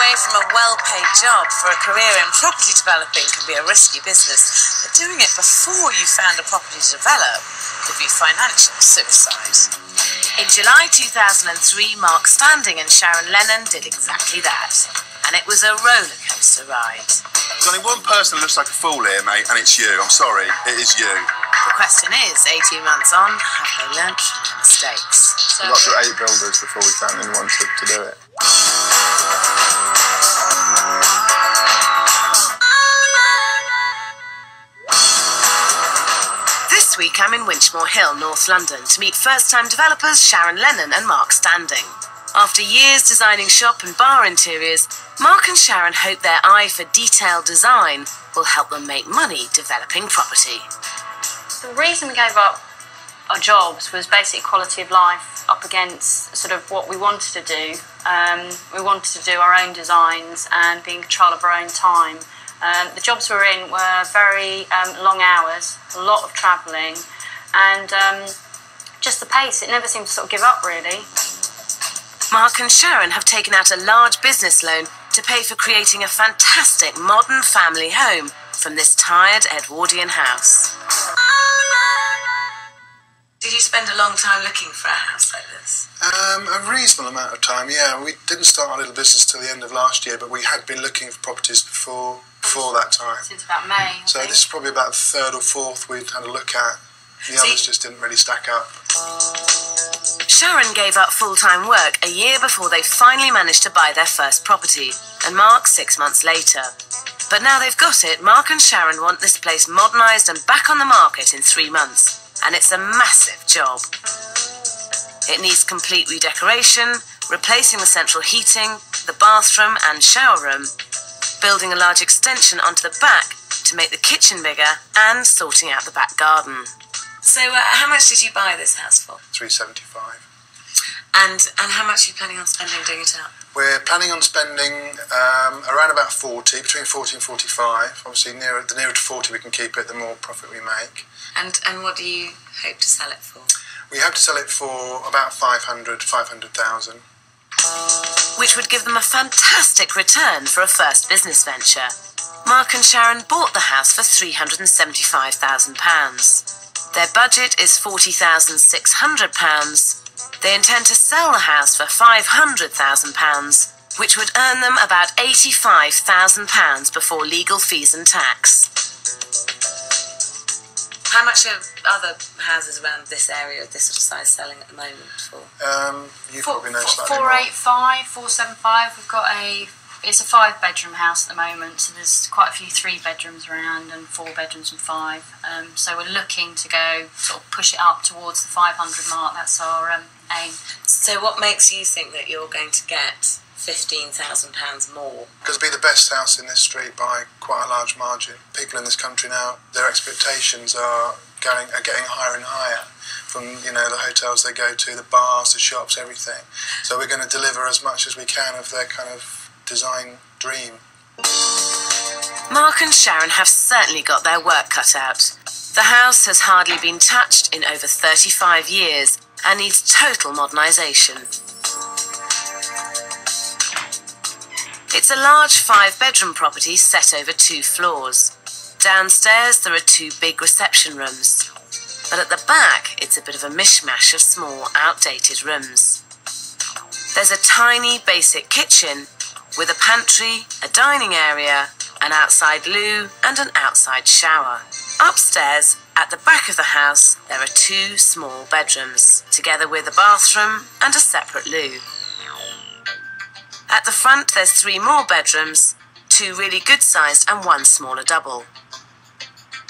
away from a well-paid job for a career in property developing can be a risky business, but doing it before you found a property to develop could be financial suicide. In July 2003, Mark Standing and Sharon Lennon did exactly that, and it was a roller coaster ride. There's only one person that looks like a fool here, mate, and it's you. I'm sorry, it is you. The question is, 18 months on, have they learnt from their mistakes? We got through 8 builders before we found anyone to do it. This week I'm in Winchmore Hill, North London, to meet first-time developers Sharon Lennon and Mark Standing. After years designing shop and bar interiors, Mark and Sharon hope their eye for detailed design will help them make money developing property. The reason we gave up our jobs was basic quality of life up against sort of what we wanted to do. We wanted to do our own designs and be in control of our own time. The jobs we were in were very long hours, a lot of travelling, and just the pace, it never seemed to sort of give up really. Mark and Sharon have taken out a large business loan to pay for creating a fantastic modern family home from this tired Edwardian house. Did you spend a long time looking for a house like this? A reasonable amount of time, yeah. We didn't start our little business till the end of last year, but we had been looking for properties before that time. Since about May. So this is probably about the 3rd or 4th we'd had a look at. The others just didn't really stack up. Sharon gave up full-time work a year before they finally managed to buy their first property, and Mark 6 months later. But now they've got it, Mark and Sharon want this place modernised and back on the market in 3 months. And it's a massive job. It needs complete redecoration, replacing the central heating, the bathroom and shower room, building a large extension onto the back to make the kitchen bigger, and sorting out the back garden. So how much did you buy this house for? $375. And how much are you planning on spending doing it up? We're planning on spending around about 40, between 40 and 45. Obviously, the nearer to 40 we can keep it, the more profit we make. And what do you hope to sell it for? We hope to sell it for about 500,000. Which would give them a fantastic return for a first business venture. Mark and Sharon bought the house for £375,000. Their budget is £40,600. They intend to sell the house for £500,000, which would earn them about £85,000 before legal fees and tax. How much are other houses around this area of this sort of size selling at the moment for? You probably know slightly more. 485, 475. We've got it's a 5-bedroom house at the moment, so there's quite a few 3 bedrooms around and 4 bedrooms and 5. So we're looking to go sort of push it up towards the 500 mark. That's our aim. So what makes you think that you're going to get £15,000 more? Because it'll be the best house in this street by quite a large margin. People in this country now, their expectations are getting higher and higher. From the hotels they go to, the bars, the shops, everything. So we're going to deliver as much as we can of their kind of design dream. Mark and Sharon have certainly got their work cut out. The house has hardly been touched in over 35 years and needs total modernisation. It's a large 5-bedroom property set over 2 floors. Downstairs there are 2 big reception rooms, but at the back it's a bit of a mishmash of small, outdated rooms. There's a tiny, basic kitchen with a pantry, a dining area, an outside loo and an outside shower. Upstairs, at the back of the house, there are 2 small bedrooms, together with a bathroom and a separate loo. At the front, there's 3 more bedrooms, 2 really good-sized and 1 smaller double.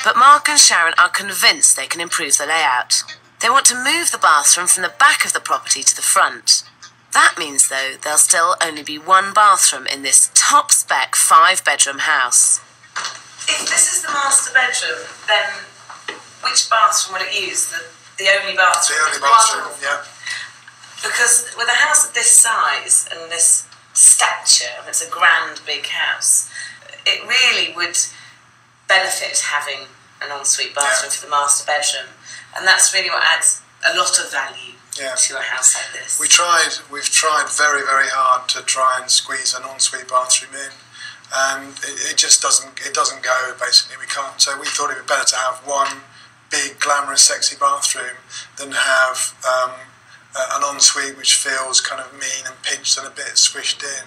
But Mark and Sharon are convinced they can improve the layout. They want to move the bathroom from the back of the property to the front. That means, though, there'll still only be 1 bathroom in this top-spec 5-bedroom house. If this is the master bedroom, then which bathroom will it use? The only bathroom? The only bathroom, yeah. Because with a house of this size and this stature, and it's a grand big house, it really would benefit having an ensuite bathroom for the master bedroom. And that's really what adds a lot of value Yeah. to a house like this? We've tried very, very hard to try and squeeze an ensuite bathroom in, and it just doesn't go, basically. We can't. So we thought it'd be better to have one big, glamorous, sexy bathroom than have an ensuite which feels kind of mean and pinched and a bit squished in.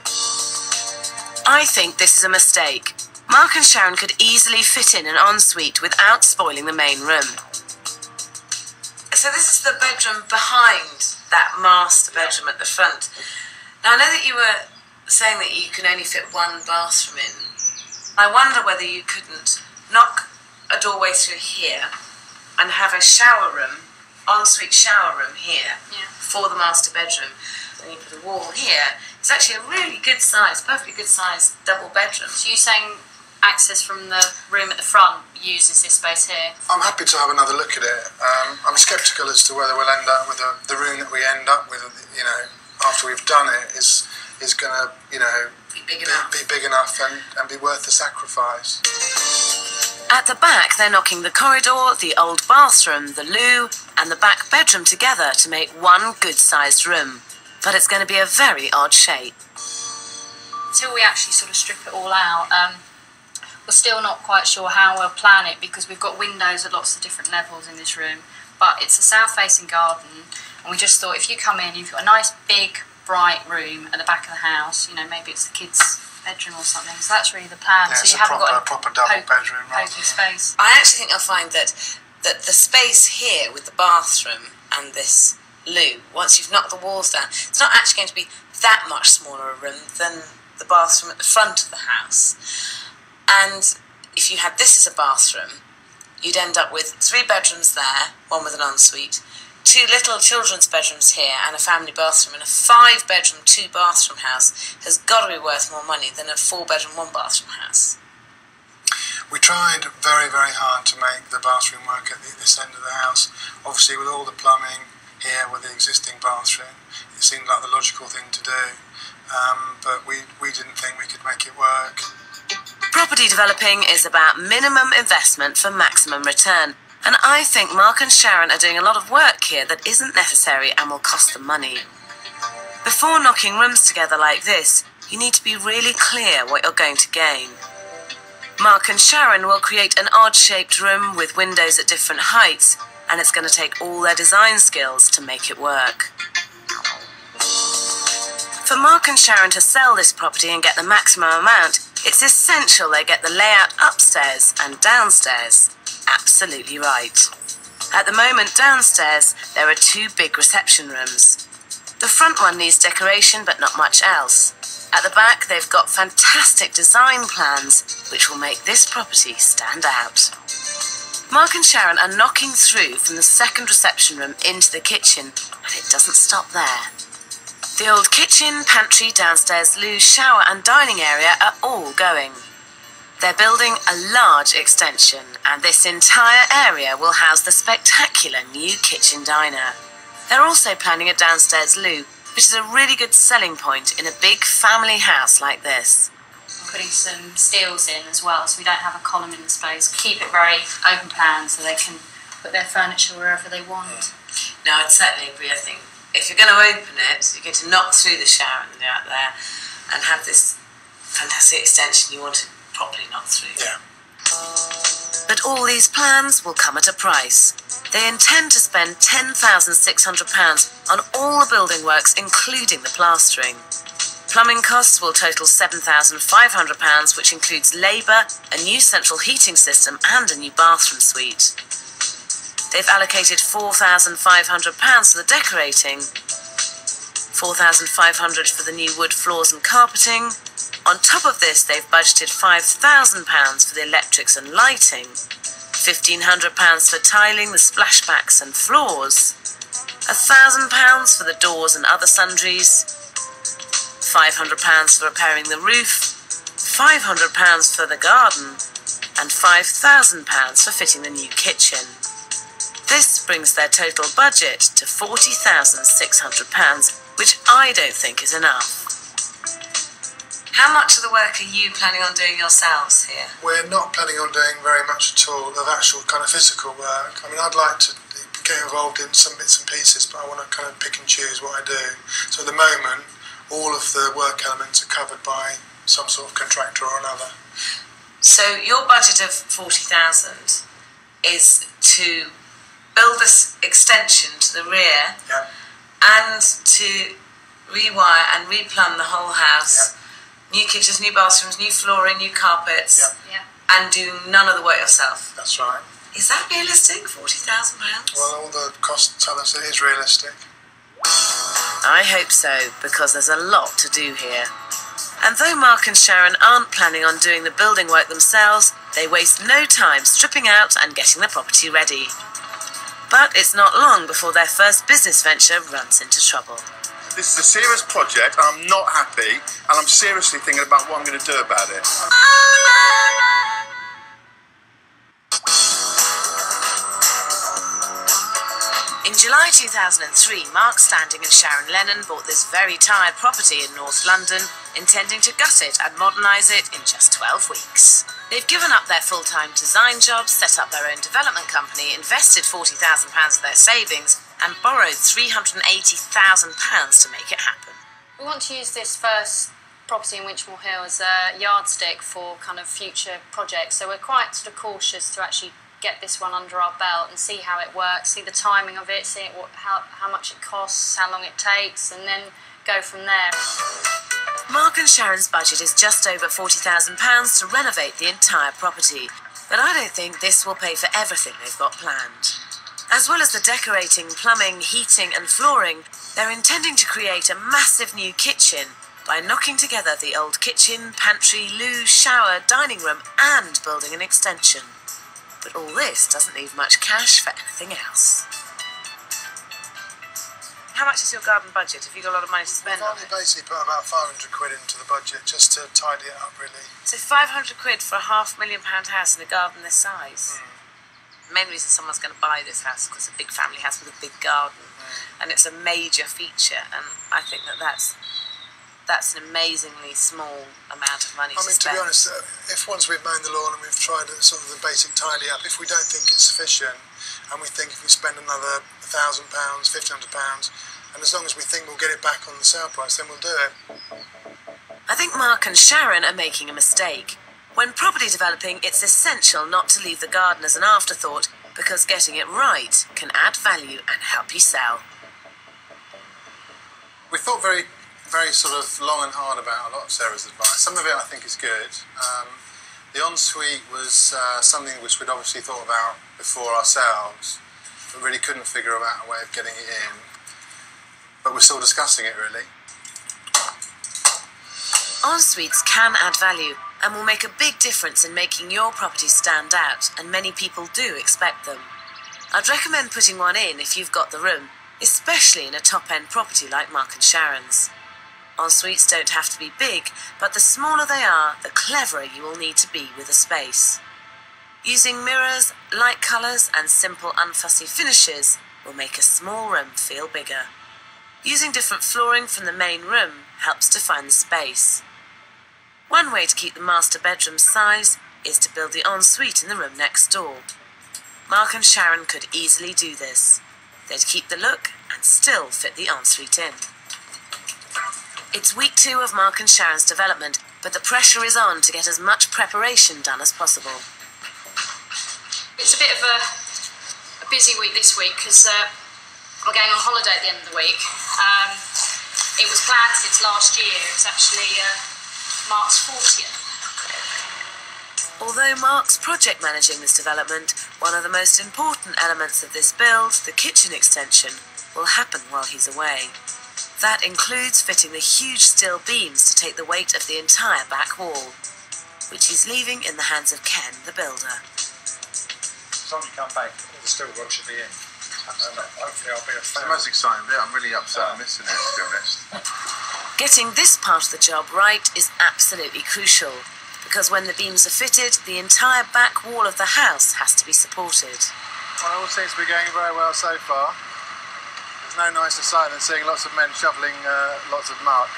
I think this is a mistake. Mark and Sharon could easily fit in an ensuite without spoiling the main room. So this is the bedroom behind that master bedroom at the front. Now I know that you were saying that you can only fit one bathroom in. I wonder whether you couldn't knock a doorway through here and have a shower room, ensuite shower room here for the master bedroom. Then you put a wall here. It's actually a really good size, perfectly good size double bedroom. So you're saying access from the room at the front uses this space here? I'm happy to have another look at it. I'm sceptical as to whether we'll end up with the room that we end up with, after we've done it, is going to, be big enough and be worth the sacrifice. At the back, they're knocking the corridor, the old bathroom, the loo, and the back bedroom together to make one good-sized room. But it's going to be a very odd shape. Until we actually sort of strip it all out, we're still not quite sure how we'll plan it, because we've got windows at lots of different levels in this room. But it's a south-facing garden, and we just thought if you come in, you've got a nice big, bright room at the back of the house. Maybe it's the kids' bedroom or something. So that's really the plan. Yeah, so it's you a haven't got a proper double bedroom. pokey space. I actually think you'll find that the space here with the bathroom and this loo, once you've knocked the walls down, it's not actually going to be that much smaller a room than the bathroom at the front of the house. And if you had this as a bathroom, you'd end up with 3 bedrooms there, one with an ensuite, 2 little children's bedrooms here, and a family bathroom. And a 5-bedroom, 2-bathroom house has got to be worth more money than a 4-bedroom, 1-bathroom house. We tried very, very hard to make the bathroom work at this end of the house. Obviously, with all the plumbing here with the existing bathroom, it seemed like the logical thing to do. But we didn't think we could make it work. Property developing is about minimum investment for maximum return. And I think Mark and Sharon are doing a lot of work here that isn't necessary and will cost them money. Before knocking rooms together like this, you need to be really clear what you're going to gain. Mark and Sharon will create an odd-shaped room with windows at different heights, and it's going to take all their design skills to make it work. For Mark and Sharon to sell this property and get the maximum amount, it's essential they get the layout upstairs and downstairs absolutely right. At the moment downstairs, there are 2 big reception rooms. The front one needs decoration, but not much else. At the back, they've got fantastic design plans, which will make this property stand out. Mark and Sharon are knocking through from the 2nd reception room into the kitchen, and it doesn't stop there. The old kitchen, pantry, downstairs loo, shower and dining area are all going. They're building a large extension, and this entire area will house the spectacular new kitchen diner. They're also planning a downstairs loo, which is a really good selling point in a big family house like this. We're putting some steels in as well, so we don't have a column in the space. Keep it very open plan so they can put their furniture wherever they want. No, I'd certainly agree. I think if you're going to open it, you're going to knock through the shower and out there and have this fantastic extension you want to properly knocked through. Yeah. But all these plans will come at a price. They intend to spend £10,600 on all the building works, including the plastering. Plumbing costs will total £7,500, which includes labour, a new central heating system and a new bathroom suite. They've allocated £4,500 for the decorating, £4,500 for the new wood floors and carpeting. On top of this, they've budgeted £5,000 for the electrics and lighting, £1,500 for tiling the splashbacks and floors, £1,000 for the doors and other sundries, £500 for repairing the roof, £500 for the garden, and £5,000 for fitting the new kitchen. This brings their total budget to £40,600, which I don't think is enough. How much of the work are you planning on doing yourselves here? We're not planning on doing very much at all of actual kind of physical work. I mean, I'd like to get involved in some bits and pieces, but I want to kind of pick and choose what I do. So at the moment, all of the work elements are covered by some sort of contractor or another. So your budget of 40,000 is to build this extension to the rear, Yeah. and to rewire and replumb the whole house. Yeah. New kitchens, new bathrooms, new flooring, new carpets, Yeah. and do none of the work yourself. That's right. Is that realistic? £40,000? Well, all the costs tell us it is realistic. I hope so, because there's a lot to do here. And though Mark and Sharon aren't planning on doing the building work themselves, they waste no time stripping out and getting the property ready. But it's not long before their first business venture runs into trouble. This is a serious project, and I'm not happy, and I'm seriously thinking about what I'm going to do about it. In July 2003, Mark Standing and Sharon Lennon bought this very tired property in North London, intending to gut it and modernise it in just 12 weeks. They've given up their full-time design jobs, set up their own development company, invested £40,000 of their savings, and borrowed £380,000 to make it happen. We want to use this first property in Winchmore Hill as a yardstick for kind of future projects, so we're quite sort of cautious to actually get this one under our belt and see how it works, see the timing of it, see how much it costs, how long it takes, and then go from there. Mark and Sharon's budget is just over £40,000 to renovate the entire property, but I don't think this will pay for everything they've got planned. As well as the decorating, plumbing, heating and flooring, they're intending to create a massive new kitchen by knocking together the old kitchen, pantry, loo, shower, dining room and building an extension. But all this doesn't leave much cash for anything else. How much is your garden budget? Have you got a lot of money to spend on We've it? only basically put about 500 quid into the budget just to tidy it up, really. So 500 quid for a £500,000 house in a garden this size? The main reason someone's going to buy this house is because it's a big family house with a big garden, and it's a major feature, and I think that's an amazingly small amount of money to spend. To be honest, if once we've mown the lawn and we've tried sort of the basic tidy up, if we don't think it's sufficient, and we think if we spend another £1,000, £1,500, and as long as we think we'll get it back on the sale price, then we'll do it. I think Mark and Sharon are making a mistake. When property developing, it's essential not to leave the garden as an afterthought, because getting it right can add value and help you sell. We thought very sort of long and hard about a lot of Sarah's advice. Some of it I think is good. The ensuite was something which we'd obviously thought about before ourselves, but really couldn't figure out a way of getting it in. But we're still discussing it, really. Ensuites can add value and will make a big difference in making your property stand out, and many people do expect them. I'd recommend putting one in if you've got the room, especially in a top-end property like Mark and Sharon's. Ensuites don't have to be big, but the smaller they are, the cleverer you will need to be with a space. Using mirrors, light colours and simple unfussy finishes will make a small room feel bigger. Using different flooring from the main room helps define the space. One way to keep the master bedroom size is to build the ensuite in the room next door. Mark and Sharon could easily do this. They'd keep the look and still fit the ensuite in. It's week 2 of Mark and Sharon's development, but the pressure is on to get as much preparation done as possible. It's a bit of a busy week this week because we're going on holiday at the end of the week. It was planned since last year. It's actually Mark's 40th. Although Mark's project managing this development, one of the most important elements of this build, the kitchen extension, will happen while he's away. That includes fitting the huge steel beams to take the weight of the entire back wall, which he's leaving in the hands of Ken, the builder. As long as you come back, all the steel work should be in. And hopefully I'll be a fan. It's the most exciting bit. I'm really upset I'm missing it, to be honest. Getting this part of the job right is absolutely crucial, because when the beams are fitted, the entire back wall of the house has to be supported. Well, it all seems to be going very well so far. There's no nicer sight than seeing lots of men shoveling lots of muck.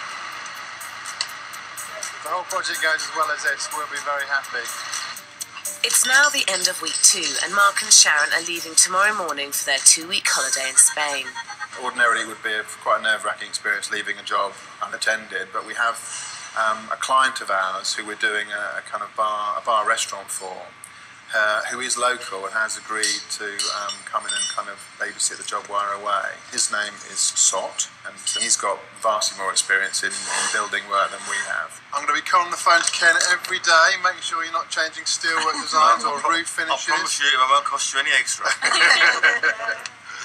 If the whole project goes as well as this, we'll be very happy. It's now the end of week 2, and Mark and Sharon are leaving tomorrow morning for their 2-week holiday in Spain. Ordinarily, it would be quite a nerve-wracking experience leaving a job unattended, but we have a client of ours who we're doing a kind of bar restaurant for, who is local and has agreed to come in and kind of babysit the job while we're away. His name is Sot, and he's got vastly more experience in building work than we have. I'm going to be calling the phone to Ken every day, making sure you're not changing steelwork designs or roof finishes. I promise you it won't cost you any extra.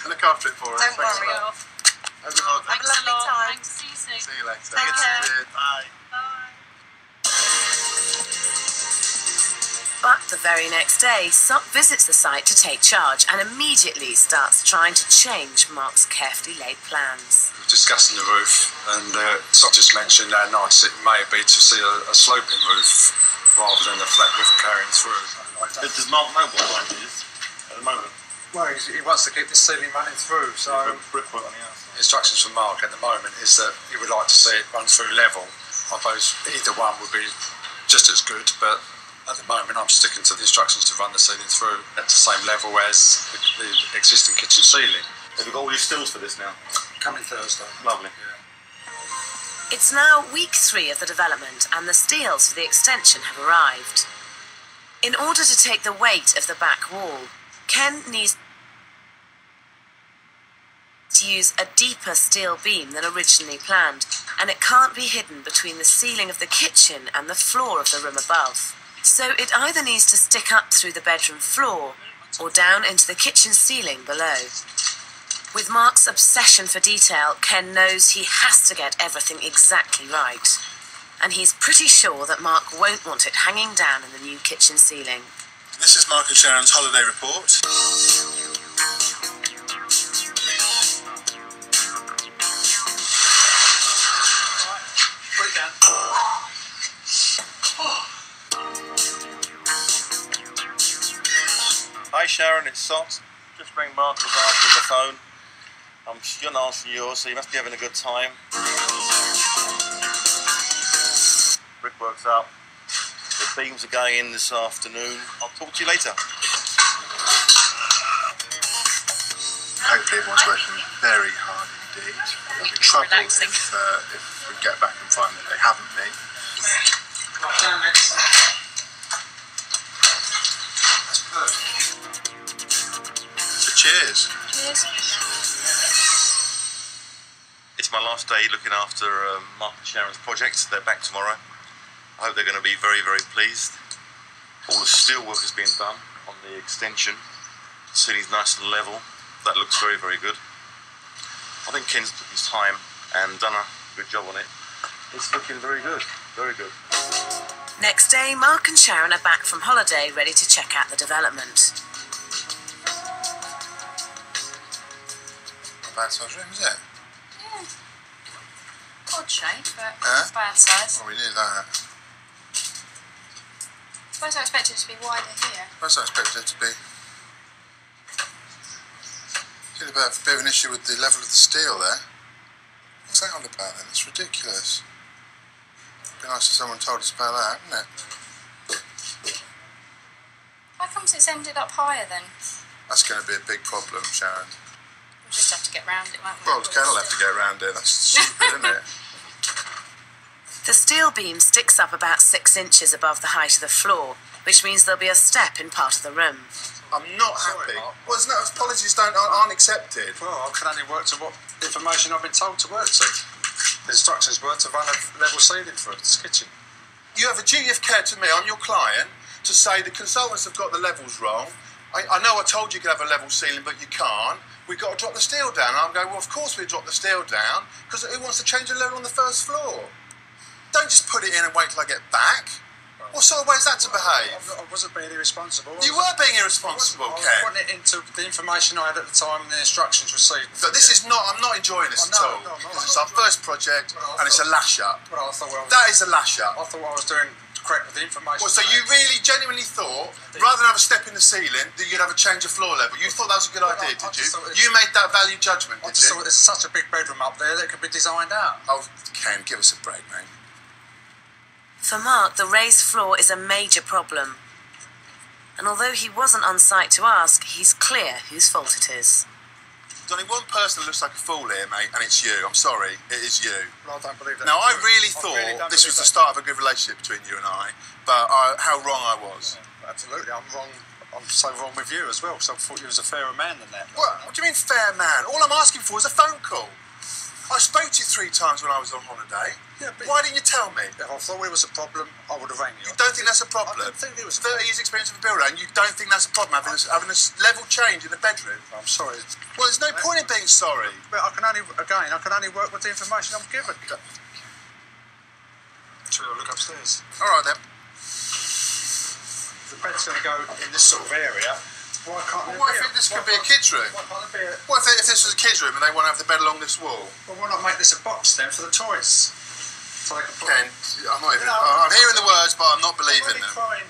Look after it for us. Don't worry. Have a lovely time. Thanks. See you soon. See you later. Take care. Bye. But the very next day, Sot visits the site to take charge and immediately starts trying to change Mark's carefully laid plans. We were discussing the roof, and Sot just mentioned how nice it may be to see a sloping roof rather than a flat roof carrying through. Does Mark know what one is at the moment? Well, he wants to keep the ceiling running through, so Brickwork on the outside. instructions from Mark at the moment is that he would like to see it run through level. I suppose either one would be just as good, but at the moment I'm sticking to the instructions to run the ceiling through at the same level as the existing kitchen ceiling. Have you got all your stills for this now? Coming Thursday. Lovely. Yeah. It's now week 3 of the development, and the steels for the extension have arrived. In order to take the weight of the back wall, Ken needs to use a deeper steel beam than originally planned, and it can't be hidden between the ceiling of the kitchen and the floor of the room above. So it either needs to stick up through the bedroom floor or down into the kitchen ceiling below. With Mark's obsession for detail, Ken knows he has to get everything exactly right. And he's pretty sure that Mark won't want it hanging down in the new kitchen ceiling. This is Mark and Sharon's holiday report. Put it down. Hi Sharon, it's Sot. Just rang Mark and was answering the phone. You're not answering yours, so you must be having a good time. Brickwork's up. The beams are going in this afternoon. I'll talk to you later. Hopefully everyone's working very hard indeed. There'll be trouble if we get back and find that they haven't been. That's perfect. So cheers. It's my last day looking after Mark and Sharon's project. They're back tomorrow. I hope they're going to be very, very pleased. All the steel work has been done on the extension. The ceiling's nice and level. That looks very, very good. I think Ken's took his time and done a good job on it. It's looking very good, very good. Next day, Mark and Sharon are back from holiday, ready to check out the development. Not a bad size room, is it? Yeah. Odd shape, but it's bad size. Oh, we knew that. I suppose I expected it to be wider here. First I expected it to be. See a bit of an issue with the level of the steel there. What's that all about then? It's ridiculous. It'd be nice if someone told us about that, wouldn't it? How comes it's ended up higher then? That's going to be a big problem, Sharon. We'll just have to get round it, won't we? Well, Ken will have to get around it. That's stupid, isn't it? The steel beam sticks up about 6 inches above the height of the floor, which means there'll be a step in part of the room. I'm not happy. Well, no, apologies aren't accepted. Well, I can only work to what information I've been told to work to. The instructions were to run a level ceiling through this kitchen. You have a duty of care to me. I'm your client to say the consultants have got the levels wrong. I know I told you could have a level ceiling, but you can't. We've got to drop the steel down. And I'm going, well, of course we drop the steel down, because who wants to change the level on the first floor? Don't just put it in and wait till I get back. What sort of way is that to behave? I wasn't being irresponsible. You were being irresponsible, I was Ken. putting it into the information I had at the time and the instructions received. So this is not, I'm not enjoying this at all. Because it's our first project and it's a lash up. But I thought, That is a lash up. I thought I was doing correct with the information. Well, so you really genuinely thought, rather than have a step in the ceiling, that you'd have a change of floor level? You thought that was a good idea, did you? You made that value judgment, I did just you? thought there's such a big bedroom up there that it could be designed out. Oh, Ken, give us a break, mate. For Mark, the raised floor is a major problem. and although he wasn't on site to ask, he's clear whose fault it is. There's only one person that looks like a fool here, mate, and it's you. I'm sorry, it is you. Well, I don't believe that. Now, I really thought this was the start of a good relationship between you and I, but how wrong I was. Yeah, absolutely, I'm wrong. I'm so wrong with you as well, so I thought you was a fairer man than that. What do you mean fair man? All I'm asking for is a phone call. I spoke to you 3 times when I was on holiday. Yeah, but why didn't you tell me? If I thought it was a problem, I would have rang you. You don't think that's a problem? I don't think it was 30 years experience of a builder, and you don't think that's a problem, having a level change in the bedroom? I'm sorry. Well, there's no point in being sorry. But I can only work with the information I'm given. Should we look upstairs? All right, then. The bed's going to go in this sort of area. Why can't it What if this could be a kid's room? Why can't it be a... What if this was a kid's room and they want to have the bed along this wall? Well, why not make this a box then for the toys? So they can put... Ken, I'm hearing the words, but I'm not believing them. Trying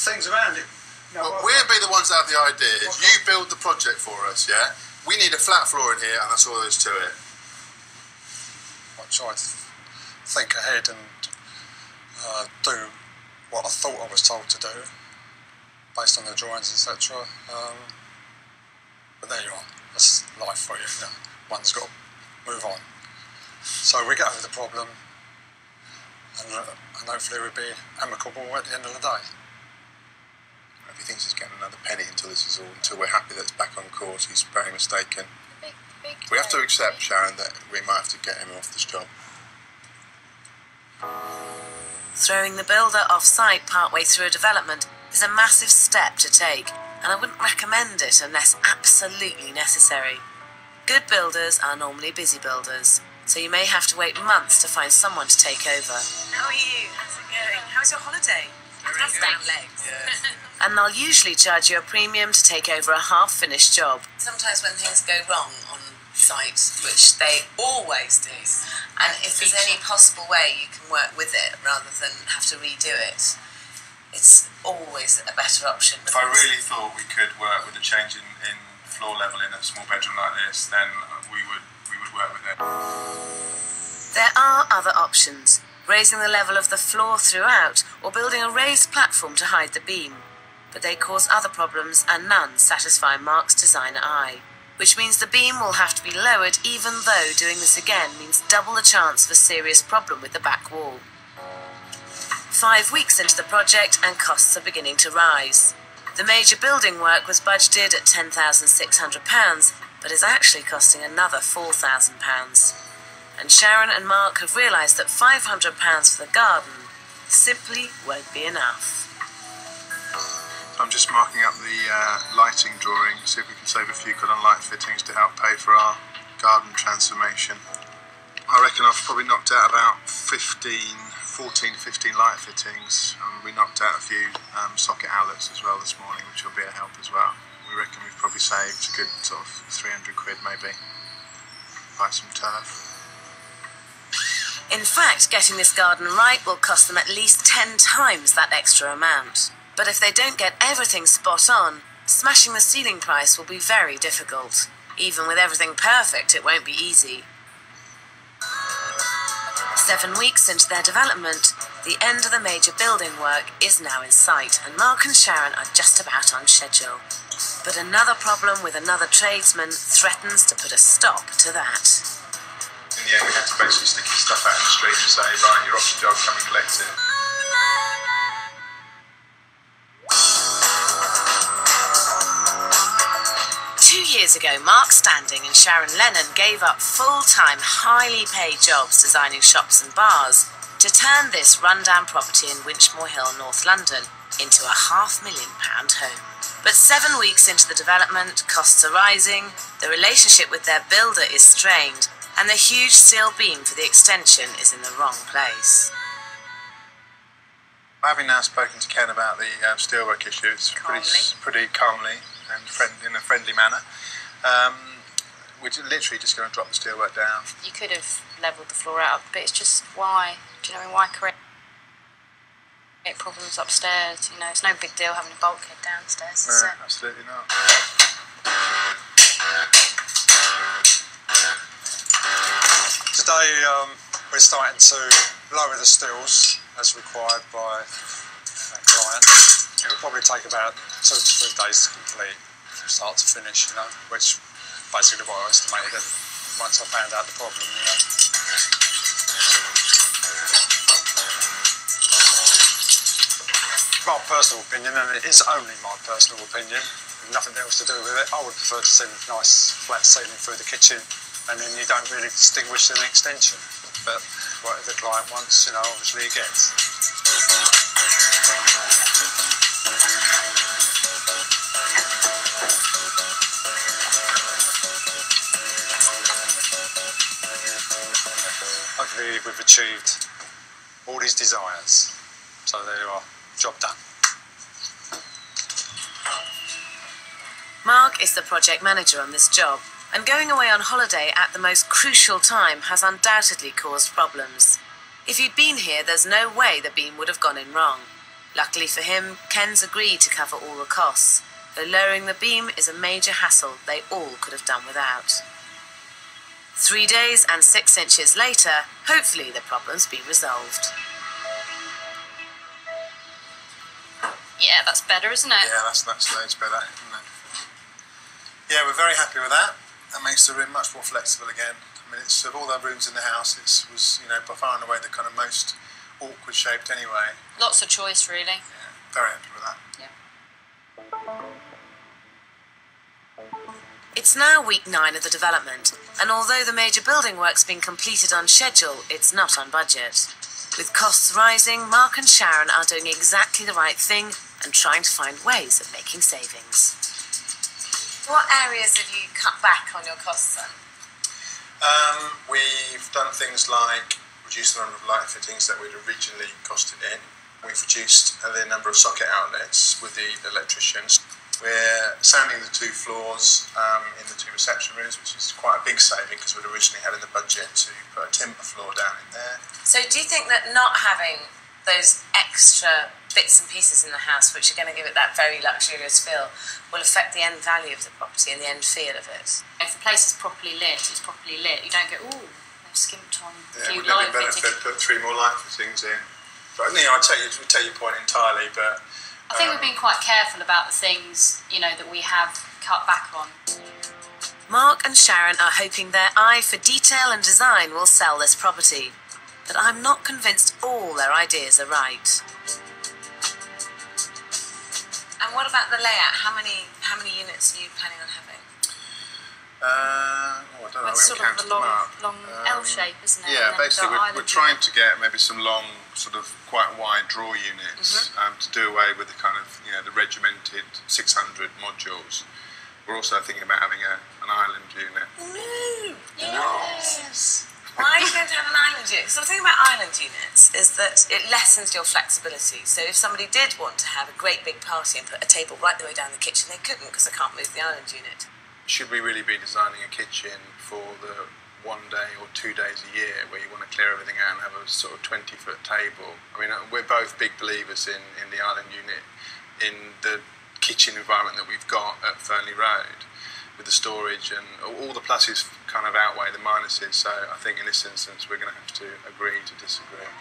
things around it. No, Well, we'll be the ones that have the ideas. You build the project for us, yeah? We need a flat floor in here, and that's all there is to it. I try to think ahead and do what I thought I was told to do, based on the drawings, etc. But there you are. That's life for you. One's got to move on. So we get over the problem, and hopefully we'll be amicable at the end of the day. If he thinks he's getting another penny until this is all, until we're happy that it's back on course, he's very mistaken. We have to accept, Sharon, that we might have to get him off this job. Throwing the builder off-site partway through a development is a massive step to take, and I wouldn't recommend it unless absolutely necessary. Good builders are normally busy builders, so you may have to wait months to find someone to take over. How are you? How's it going? How's your holiday? Down legs. Yeah. And they'll usually charge you a premium to take over a half-finished job. Sometimes when things go wrong on site, which they always do, and if there's any possible way you can work with it rather than have to redo it, it's always a better option. If I really thought we could work with a change in floor level in a small bedroom like this, then we would work with it. There are other options, raising the level of the floor throughout or building a raised platform to hide the beam. But they cause other problems and none satisfy Mark's designer eye, which means the beam will have to be lowered even though doing this again means double the chance of a serious problem with the back wall. 5 weeks into the project and costs are beginning to rise. The major building work was budgeted at £10,600, but is actually costing another £4,000. And Sharon and Mark have realised that £500 for the garden simply won't be enough. I'm just marking up the lighting drawing, see if we can save a few quid on light fittings to help pay for our garden transformation. I reckon I've probably knocked out about 14 to 15 light fittings, and we knocked out a few socket outlets as well this morning, which will be a help as well. We reckon we've probably saved a good sort of 300 quid maybe. Buy some turf. In fact, getting this garden right will cost them at least 10 times that extra amount. But if they don't get everything spot on, smashing the ceiling price will be very difficult. Even with everything perfect, it won't be easy. 7 weeks into their development, the end of the major building work is now in sight, and Mark and Sharon are just about on schedule. But another problem with another tradesman threatens to put a stop to that. In the end, we had to basically stick his stuff out in the street and say, right, you're off your job, come and collect it. 2 years ago, Mark Standing and Sharon Lennon gave up full-time, highly paid jobs designing shops and bars to turn this rundown property in Winchmore Hill, North London, into a £500,000 home. But 7 weeks into the development, costs are rising, the relationship with their builder is strained, and the huge steel beam for the extension is in the wrong place. Having now spoken to Ken about the steelwork issues pretty calmly and in a friendly manner, we're literally just going to drop the steelwork down. You could have levelled the floor out, but it's just why? Do you know what I mean? Why create problems upstairs? You know, it's no big deal having a bulkhead downstairs. No, absolutely not. Today we're starting to lower the steels as required by client. It would probably take about 2 to 3 days to complete, from start to finish, which basically what I estimated it once I found out the problem. My personal opinion, and it is only my personal opinion, nothing else to do with it, I would prefer to see a nice flat ceiling through the kitchen, and then you don't really distinguish an extension. But whatever the client wants, obviously he gets. Hopefully we've achieved all his desires. So there you are, job done. Mark is the project manager on this job, and going away on holiday at the most crucial time has undoubtedly caused problems. If he'd been here, there's no way the beam would have gone in wrong. Luckily for him, Ken's agreed to cover all the costs, though lowering the beam is a major hassle they all could have done without. 3 days and 6 inches later, hopefully the problem's been resolved. Yeah, that's better, isn't it? Yeah, that's loads better, isn't it? Yeah, we're very happy with that. That makes the room much more flexible again. I mean, it's of all the rooms in the house, it was, by far and away the kind of most awkward shaped anyway. Lots of choice, really. Yeah, very happy with that. Yeah. It's now week 9 of the development, and although the major building work's been completed on schedule, it's not on budget. With costs rising, Mark and Sharon are doing exactly the right thing and trying to find ways of making savings. What areas have you cut back on your costs then? We've done things like reduce the number of light fittings that we'd originally costed in. We've reduced the number of socket outlets with the electricians. We're sanding the 2 floors in the 2 reception rooms, which is quite a big saving because we'd originally had in the budget to put a timber floor down in there. So do you think that not having those extra bits and pieces in the house, which are going to give it that very luxurious feel, will affect the end value of the property and the end feel of it? If the place is properly lit, it's properly lit. You don't go, ooh, they've skimped on a few Wouldn't light it be better if fittings. they'd put 3 more light fittings in? But I take your point entirely, but I think we've been quite careful about the things, that we have cut back on. Mark and Sharon are hoping their eye for detail and design will sell this property, but I'm not convinced all their ideas are right. And what about the layout? How many units are you planning on having? I don't know. It's sort of a long L shape, isn't it? Yeah, And then basically we've got we're island trying units. to get maybe some long, sort of quite wide draw units to do away with the kind of, the regimented 600 modules. We're also thinking about having an island unit. No! Yes! Why are you going to have an island unit? So the thing about island units is that it lessens your flexibility. So if somebody did want to have a great big party and put a table right the way down the kitchen, they couldn't because they can't move the island unit. Should we really be designing a kitchen for the 1 day or 2 days a year where you want to clear everything out and have a sort of 20-foot table? I mean, we're both big believers in the island unit, in the kitchen environment that we've got at Fernley Road with the storage, and all the pluses kind of outweigh the minuses. So I think in this instance we're going to have to agree to disagree.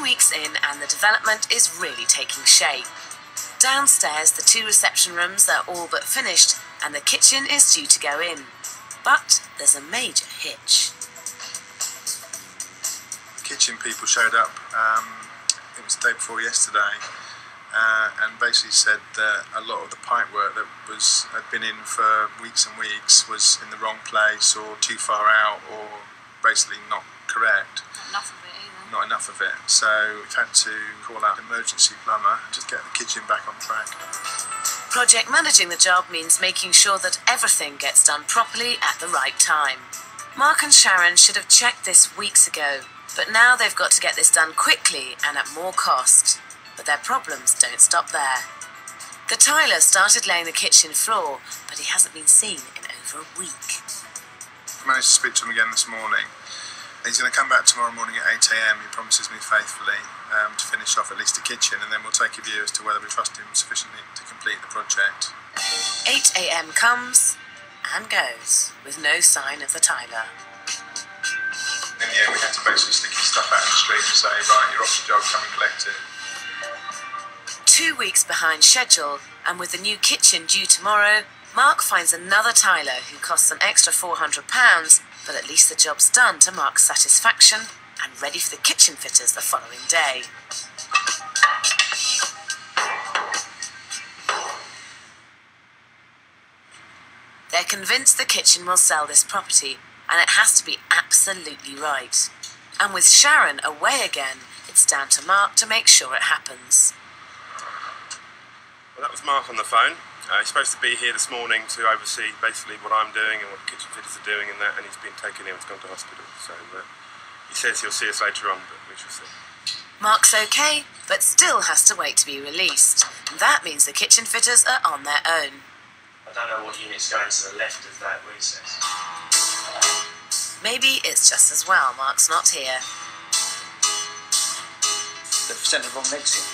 Weeks in and the development is really taking shape. Downstairs, the 2 reception rooms are all but finished and the kitchen is due to go in. But there's a major hitch. The kitchen people showed up, it was the day before yesterday, and basically said that a lot of the pipework that had been in for weeks and weeks was in the wrong place or too far out or basically not correct. Enough of it either. Not enough of it. So we've had to call out an emergency plumber to get the kitchen back on track. Project managing the job means making sure that everything gets done properly at the right time. Mark and Sharon should have checked this weeks ago, but now they've got to get this done quickly and at more cost. But their problems don't stop there. The tiler started laying the kitchen floor, but he hasn't been seen in over a week. I managed to speak to him again this morning. He's going to come back tomorrow morning at 8 a.m, he promises me faithfully, to finish off at least the kitchen, and then we'll take a view as to whether we trust him sufficiently to complete the project. 8 a.m. comes, and goes, with no sign of the tiler. In the end, we had to basically stick his stuff out in the street and say, right, you're off the job, come and collect it. 2 weeks behind schedule, and with the new kitchen due tomorrow, Mark finds another tiler who costs an extra £400, but at least the job's done to Mark's satisfaction and ready for the kitchen fitters the following day. They're convinced the kitchen will sell this property, and it has to be absolutely right. And with Sharon away again, it's down to Mark to make sure it happens. Well, that was Mark on the phone. He's supposed to be here this morning to oversee basically what I'm doing and what the kitchen fitters are doing and that, and he's been taken ill and gone to hospital. So he says he'll see us later on, but we shall see. Mark's okay, but still has to wait to be released. And that means the kitchen fitters are on their own. I don't know what unit's going to the left of that recess. Maybe it's just as well Mark's not here. They've sent the wrong legs in.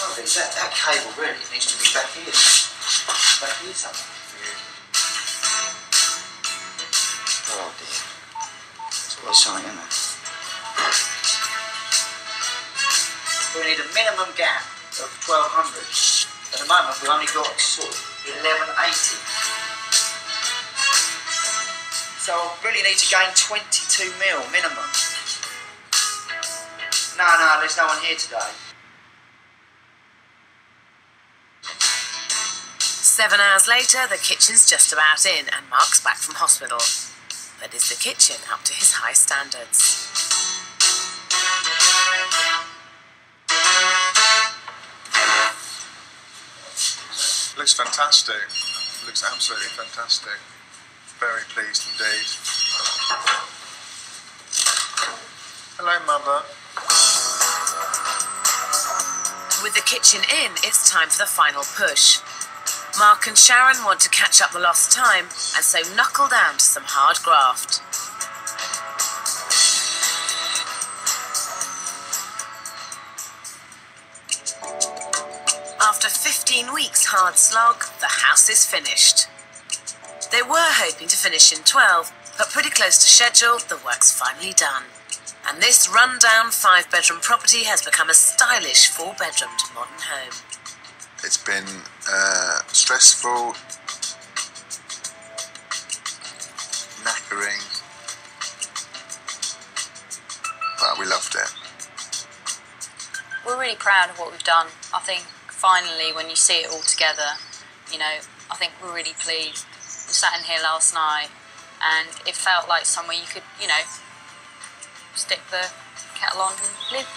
Oh, that cable really needs to be back here. Back here somewhere. Oh dear. It's always something, isn't it? We need a minimum gap of 1200. At the moment we've only got sort of 1180. So I really need to gain 22 mil minimum. No, there's no one here today. 7 hours later, the kitchen's just about in and Mark's back from hospital. But is the kitchen up to his high standards? Looks fantastic. Looks absolutely fantastic. Very pleased indeed. Hello, Mother. With the kitchen in, it's time for the final push. Mark and Sharon want to catch up the lost time and so knuckle down to some hard graft. After 15 weeks hard slog, the house is finished. They were hoping to finish in 12, but pretty close to schedule, the work's finally done. And this run-down 5-bedroom property has become a stylish 4-bedroomed modern home. It's been stressful, knackering, but we loved it. We're really proud of what we've done. I think finally when you see it all together, I think we're really pleased. We sat in here last night and it felt like somewhere you could, stick the kettle on and live.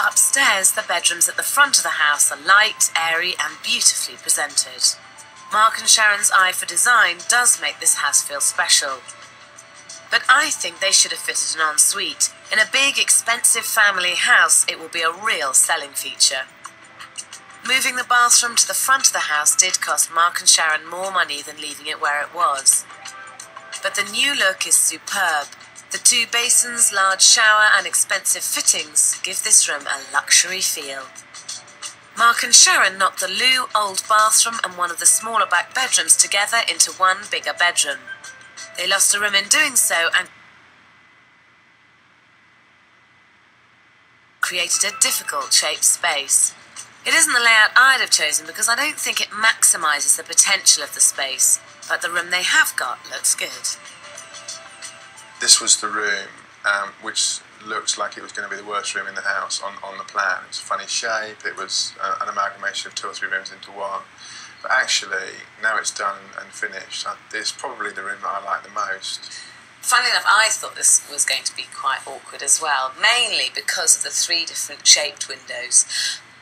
Upstairs, the bedrooms at the front of the house are light, airy and beautifully presented. Mark and Sharon's eye for design does make this house feel special. But I think they should have fitted an ensuite. In a big, expensive family house, it will be a real selling feature. Moving the bathroom to the front of the house did cost Mark and Sharon more money than leaving it where it was. But the new look is superb. The 2 basins, large shower and expensive fittings give this room a luxury feel. Mark and Sharon knocked the loo, old bathroom and one of the smaller back bedrooms together into one bigger bedroom. They lost a room in doing so and created a difficult shaped space. It isn't the layout I'd have chosen because I don't think it maximises the potential of the space, but the room they have got looks good. This was the room which looked like it was going to be the worst room in the house on the plan. It was a funny shape, it was an amalgamation of 2 or 3 rooms into one. But actually, now it's done and finished, it's probably the room that I like the most. Funnily enough, I thought this was going to be quite awkward as well, mainly because of the 3 different shaped windows.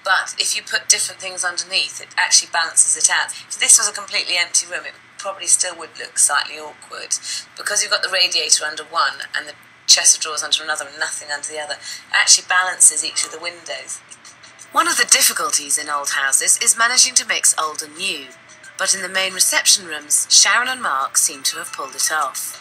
But if you put different things underneath, it actually balances it out. If this was a completely empty room, it probably still would look slightly awkward. Because you've got the radiator under one and the chest of drawers under another and nothing under the other, it actually balances each of the windows. One of the difficulties in old houses is managing to mix old and new. But in the main reception rooms, Sharon and Mark seem to have pulled it off.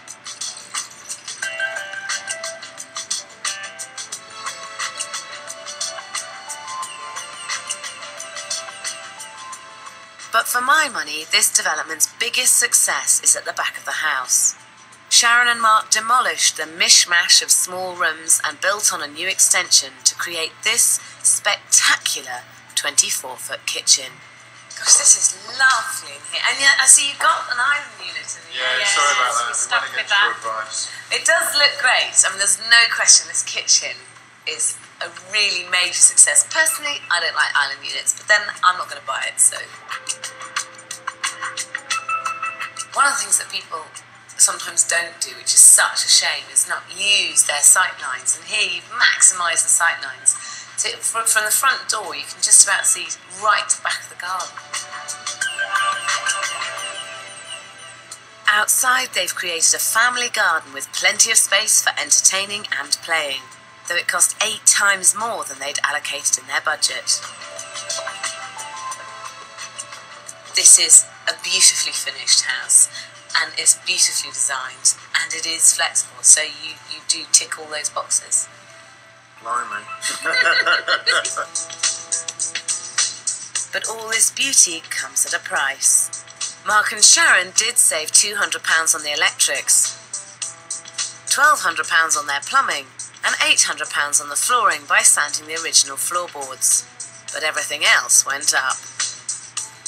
But for my money, this development's biggest success is at the back of the house. Sharon and Mark demolished the mishmash of small rooms and built on a new extension to create this spectacular 24-foot kitchen. Gosh, this is lovely in here. And yeah, I see you've got an island unit in here. Yeah, sorry about that. we're stuck We went with against your that. advice. It does look great. I mean, there's no question this kitchen is a really major success. Personally, I don't like island units, but then I'm not going to buy it, so. One of the things that people sometimes don't do, which is such a shame, is not use their sight lines. And here you've maximised the sight lines. So from the front door, you can just about see right to the back of the garden. Outside, they've created a family garden with plenty of space for entertaining and playing, though it cost 8 times more than they'd allocated in their budget. This is a beautifully finished house, and it's beautifully designed, and it is flexible, so you do tick all those boxes. Blimey. But all this beauty comes at a price. Mark and Sharon did save £200 on the electrics, £1,200 on their plumbing, and £800 on the flooring by sanding the original floorboards. But everything else went up.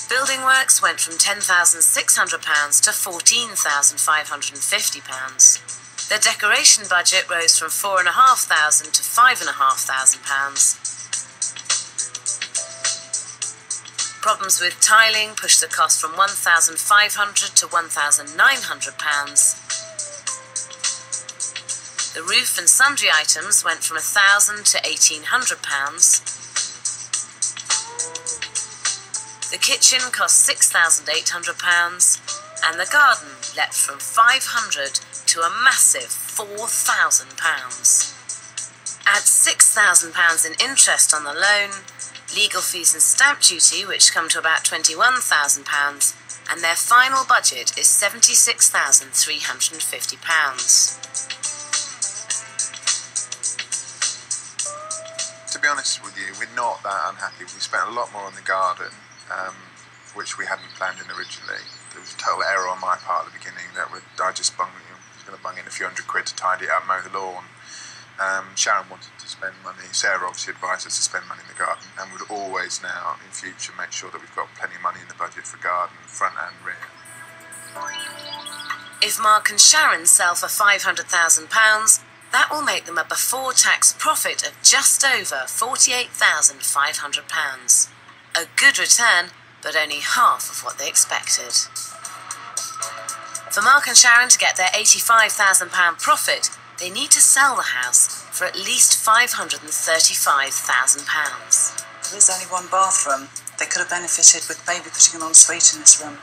Building works went from £10,600 to £14,550. Their decoration budget rose from £4,500 to £5,500. Problems with tiling pushed the cost from £1,500 to £1,900. The roof and sundry items went from £1,000 to £1,800. The kitchen cost £6,800, and the garden leapt from £500 to a massive £4,000. Add £6,000 in interest on the loan, legal fees and stamp duty, which come to about £21,000, and their final budget is £76,350. To be honest with you, we're not that unhappy. We spent a lot more on the garden, which we hadn't planned in originally. There was a total error on my part at the beginning that was going to bung in a few £100 to tidy it up, mow the lawn. Sharon wanted to spend money. Sarah obviously advised us to spend money in the garden, and would always now, in future, make sure that we've got plenty of money in the budget for garden, front and rear. If Mark and Sharon sell for £500,000, that will make them a before-tax profit of just over £48,500. A good return, but only half of what they expected. For Mark and Sharon to get their £85,000 profit, they need to sell the house for at least £535,000. There's only one bathroom. They could have benefited with maybe putting an ensuite in this room.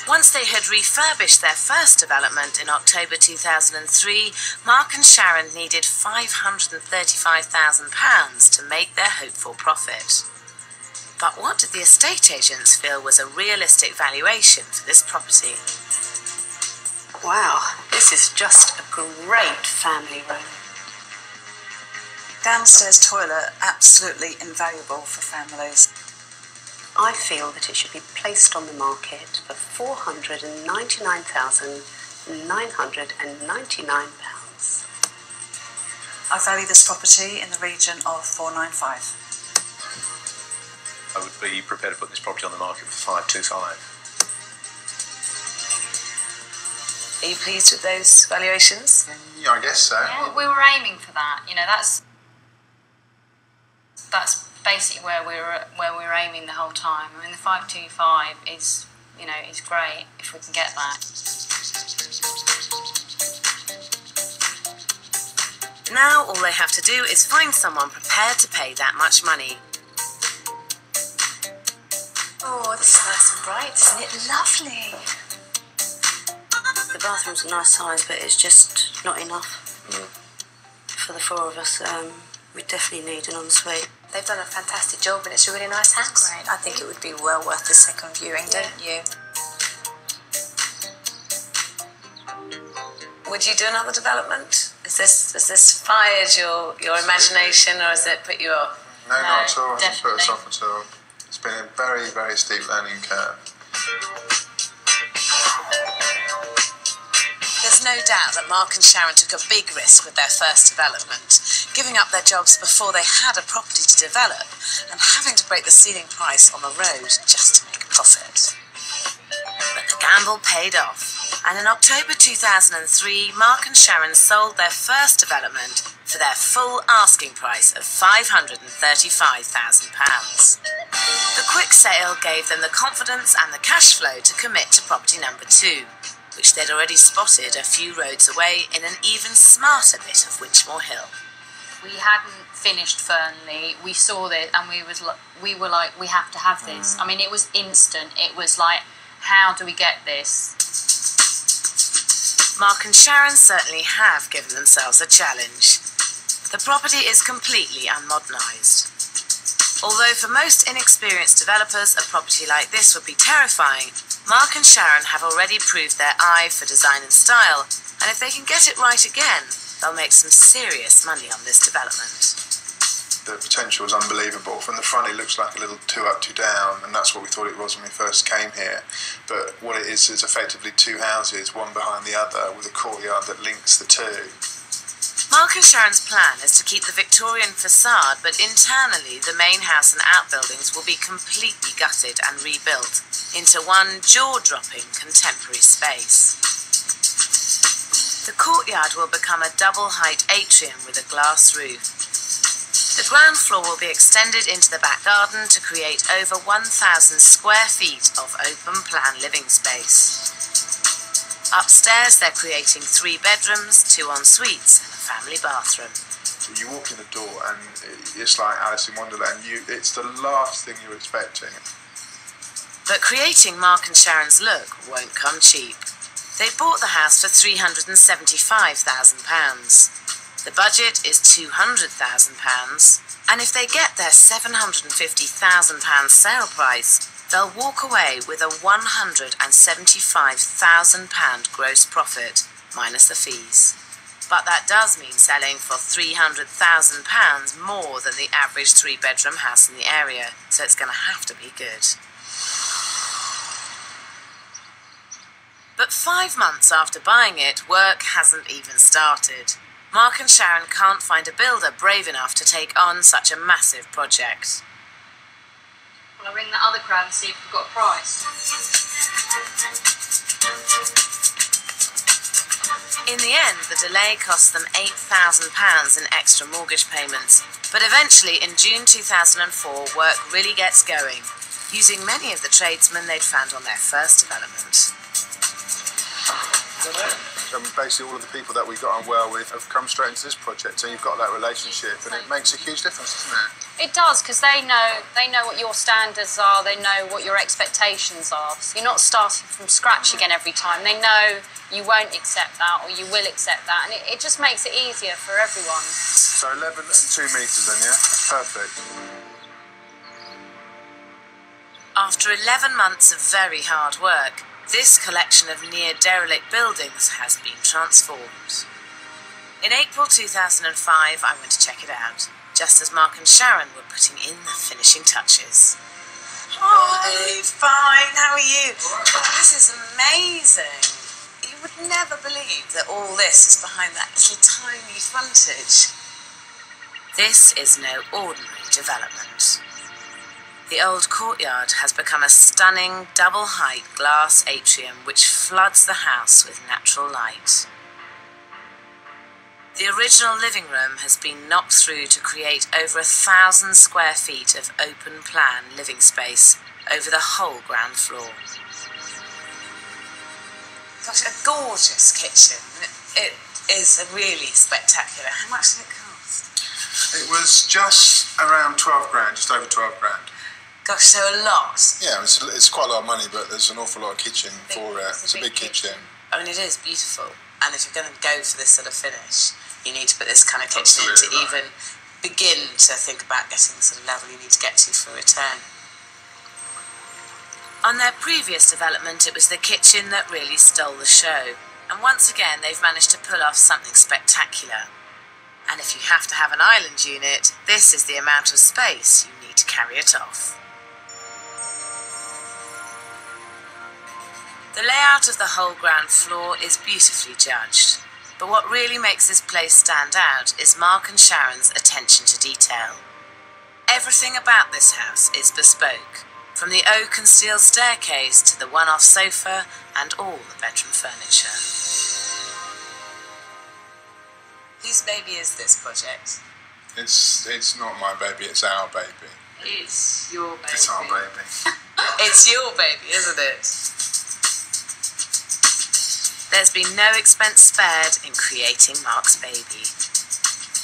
Once they had refurbished their first development in October 2003, Mark and Sharon needed £535,000 to make their hoped-for profit. But what did the estate agents feel was a realistic valuation for this property? Wow, this is just a great family room. Downstairs toilet, absolutely invaluable for families. I feel that it should be placed on the market for £499,999. I value this property in the region of £495,000. I would be prepared to put this property on the market for £525,000. Are you pleased with those valuations? Yeah, I guess so. Yeah, we were aiming for that. You know, that's basically where we were aiming the whole time. I mean, the 525 is, you know, is great if we can get that. Now all they have to do is find someone prepared to pay that much money. Oh, this is nice and bright, isn't it? Lovely. The bathroom's a nice size, but it's just not enough for the 4 of us. We definitely need an ensuite. They've done a fantastic job, and it's a really nice house. Great. I think it would be well worth the second viewing, don't you? Would you do another development? Has this fired your imagination, or has it put you off? No, not at all. It hasn't put definitely. us off at all. It's been a very, very steep learning curve. There's no doubt that Mark and Sharon took a big risk with their first development, giving up their jobs before they had a property to develop and having to break the ceiling price on the road just to make a profit. But the gamble paid off, and in October 2003, Mark and Sharon sold their first development for their full asking price of £535,000. The quick sale gave them the confidence and the cash flow to commit to property number 2, which they'd already spotted a few roads away in an even smarter bit of Winchmore Hill. We hadn't finished Fernley. We saw this and we were like, we have to have this. I mean, it was instant. It was like, how do we get this? Mark and Sharon certainly have given themselves a challenge. The property is completely unmodernised. Although for most inexperienced developers, a property like this would be terrifying, Mark and Sharon have already proved their eye for design and style, and if they can get it right again, they'll make some serious money on this development. The potential is unbelievable. From the front it looks like a little 2 up, 2 down, and that's what we thought it was when we first came here. But what it is effectively 2 houses, one behind the other, with a courtyard that links the two. Mark and Sharon's plan is to keep the Victorian facade, but internally the main house and outbuildings will be completely gutted and rebuilt into one jaw-dropping contemporary space. The courtyard will become a double-height atrium with a glass roof. The ground floor will be extended into the back garden to create over 1,000 square feet of open-plan living space. Upstairs they're creating 3 bedrooms, 2 en-suites and a family bathroom. You walk in the door and it's like Alice in Wonderland. It's the last thing you're expecting. But creating Mark and Sharon's look won't come cheap. They bought the house for £375,000. The budget is £200,000, and if they get their £750,000 sale price, they'll walk away with a £175,000 gross profit, minus the fees. But that does mean selling for £300,000 more than the average 3-bedroom house in the area, so it's going to have to be good. But 5 months after buying it, work hasn't even started. Mark and Sharon can't find a builder brave enough to take on such a massive project. Will I ring that other crowd and see if we've got a price? In the end, the delay cost them £8,000 in extra mortgage payments, but eventually in June 2004, work really gets going, using many of the tradesmen they'd found on their first development. Basically all of the people that we got on well with have come straight into this project, and you've got that relationship, and it makes a huge difference, doesn't it? It does, because they know what your standards are, they know what your expectations are. So you're not starting from scratch again every time. They know you won't accept that or you will accept that, and it just makes it easier for everyone. So 11 and 2 metres then, yeah? Perfect. After 11 months of very hard work, this collection of near-derelict buildings has been transformed. In April 2005, I went to check it out, just as Mark and Sharon were putting in the finishing touches. Hi, fine, how are you? This is amazing. You would never believe that all this is behind that little tiny frontage. This is no ordinary development. The old courtyard has become a stunning double-height glass atrium which floods the house with natural light. The original living room has been knocked through to create over 1,000 square feet of open-plan living space over the whole ground floor. Gosh, a gorgeous kitchen. It is really spectacular. How much did it cost? It was just around 12 grand, just over 12 grand. Gosh, so a lot. Yeah, it's quite a lot of money, but there's an awful lot of kitchen for it. It's a big kitchen. I mean, it is beautiful. And if you're going to go for this sort of finish, you need to put this kind of kitchen in to even begin to think about getting the sort of level you need to get to for a return. On their previous development, it was the kitchen that really stole the show. And once again, they've managed to pull off something spectacular. And if you have to have an island unit, this is the amount of space you need to carry it off. The layout of the whole ground floor is beautifully judged, but what really makes this place stand out is Mark and Sharon's attention to detail. Everything about this house is bespoke, from the oak and steel staircase to the one-off sofa and all the bedroom furniture. Whose baby is this project? It's not my baby, it's our baby. It's your baby. It's our baby. It's your baby, isn't it? There's been no expense spared in creating Mark's baby.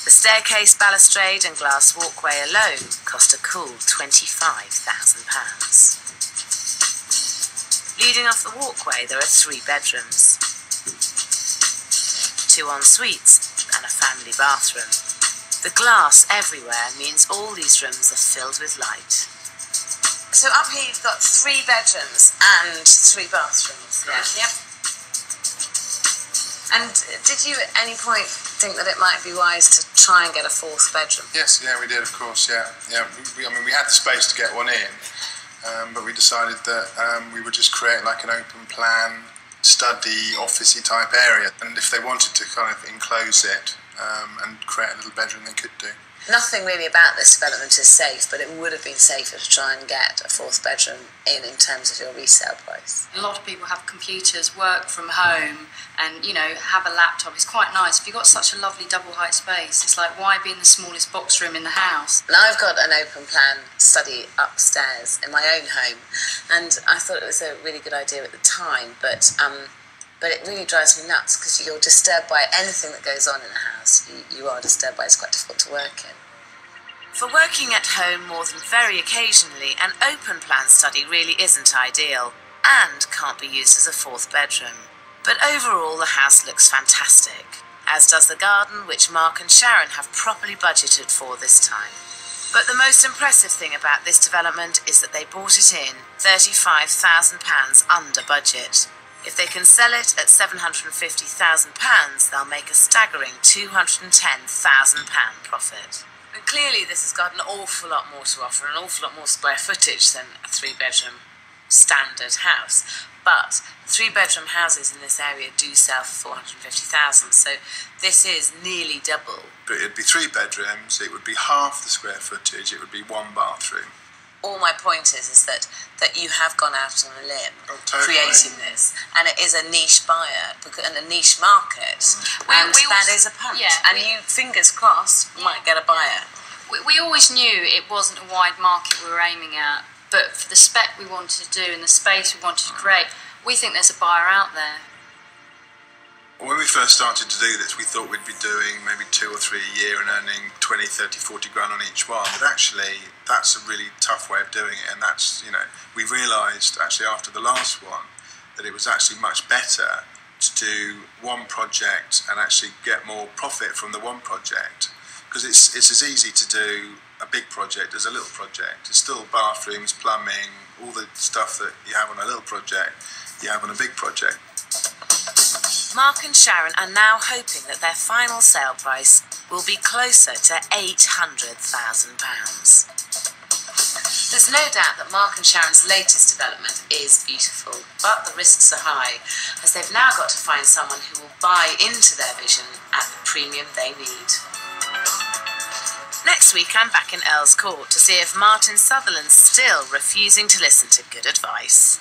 The staircase, balustrade and glass walkway alone cost a cool £25,000. Leading off the walkway, there are 3 bedrooms, 2 en-suites and a family bathroom. The glass everywhere means all these rooms are filled with light. So up here you've got 3 bedrooms and 3 bathrooms. Yeah. Yep. And did you at any point think that it might be wise to try and get a 4th bedroom? Yes, yeah, we did, of course, yeah. We had the space to get one in, but we decided that we would just create like an open plan, study, officey type area. And if they wanted to kind of enclose it and create a little bedroom, they could do. Nothing really about this development is safe, but it would have been safer to try and get a 4th bedroom in terms of your resale price. A lot of people have computers, work from home, and, you know, have a laptop. It's quite nice. If you've got such a lovely double height space, it's like, why be in the smallest box room in the house? Now I've got an open plan study upstairs in my own home, and I thought it was a really good idea at the time, but it really drives me nuts because you're disturbed by anything that goes on in the house. You are disturbed by it. It's quite difficult to work in. For working at home more than very occasionally, an open plan study really isn't ideal and can't be used as a 4th bedroom. But overall the house looks fantastic, as does the garden, which Mark and Sharon have properly budgeted for this time. But the most impressive thing about this development is that they bought it in £35,000 under budget. If they can sell it at £750,000, they'll make a staggering £210,000 profit. And clearly this has got an awful lot more to offer, an awful lot more square footage than a 3-bedroom standard house. But 3-bedroom houses in this area do sell for £450,000, so this is nearly double. But it'd be 3 bedrooms, it would be half the square footage, it would be 1 bathroom. All my point is that you have gone out on a limb creating this, and it is a niche buyer and a niche market, and that is a punt. Yeah, and you, fingers crossed, might get a buyer. We always knew it wasn't a wide market we were aiming at, but for the spec we wanted to do and the space we wanted to create, we think there's a buyer out there. When we first started to do this, we thought we'd be doing maybe 2 or 3 a year and earning 20, 30, 40 grand on each one. But actually, that's a really tough way of doing it. And that's, you know, we realised actually after the last one that it was actually much better to do one project and actually get more profit from the one project. Because it's as easy to do a big project as a little project. It's still bathrooms, plumbing, all the stuff that you have on a little project, you have on a big project. Mark and Sharon are now hoping that their final sale price will be closer to £800,000. There's no doubt that Mark and Sharon's latest development is beautiful, but the risks are high, as they've now got to find someone who will buy into their vision at the premium they need. Next week I'm back in Earl's Court to see if Martin Sutherland's still refusing to listen to good advice.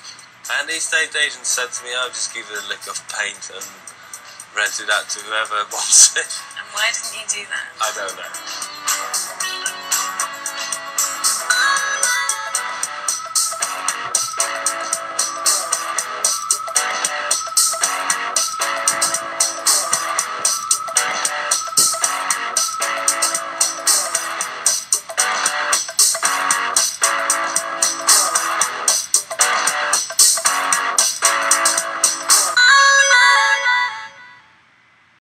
And the estate agent said to me, I'll just give it a lick of paint and rent it out to whoever wants it. And why didn't you do that? I don't know.